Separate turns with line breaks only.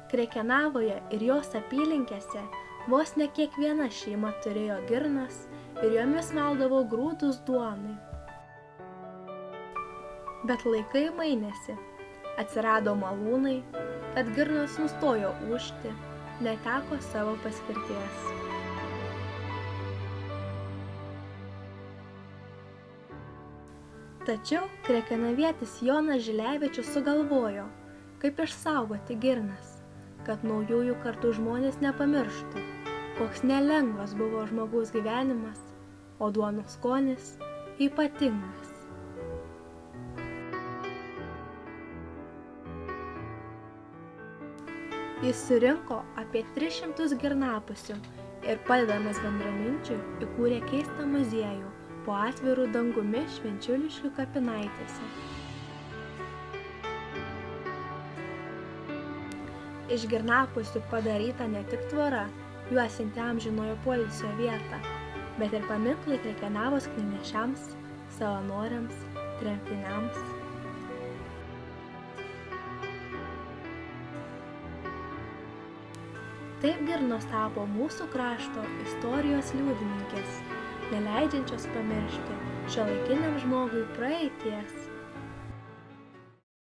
Krekenavoje ir jos apylinkėse vos ne kiekviena šeima turėjo girnas ir jomis maldavo grūdus duonai. Bet laikai mainėsi, atsirado malūnai, tad girnos nustojo ūžti, neteko savo paskirties. Tačiau krekenavietis Jonas Žilevičius sugalvojo, kaip išsaugoti girnas, kad naujųjų kartų žmonės nepamirštų, koks nelengvas buvo žmogaus gyvenimas, o duonos skonis ypatingas. Jis surinko apie 300 girnapusių ir padedamas bendraminčių įkūrė keistą muziejų po atvirų dangumi Švenčiuliškių kapinaitėse. Iš girnapusių padaryta ne tik tvora, juosianti amžinojo poilsio vietą, bet ir paminklai Krekenavos knygnešiams, savanoriams, tremtiniams. Taip girnos tapo mūsų krašto istorijos liudininkės, neleidžiančios pamiršti šiuolaikiniam žmogui praeities.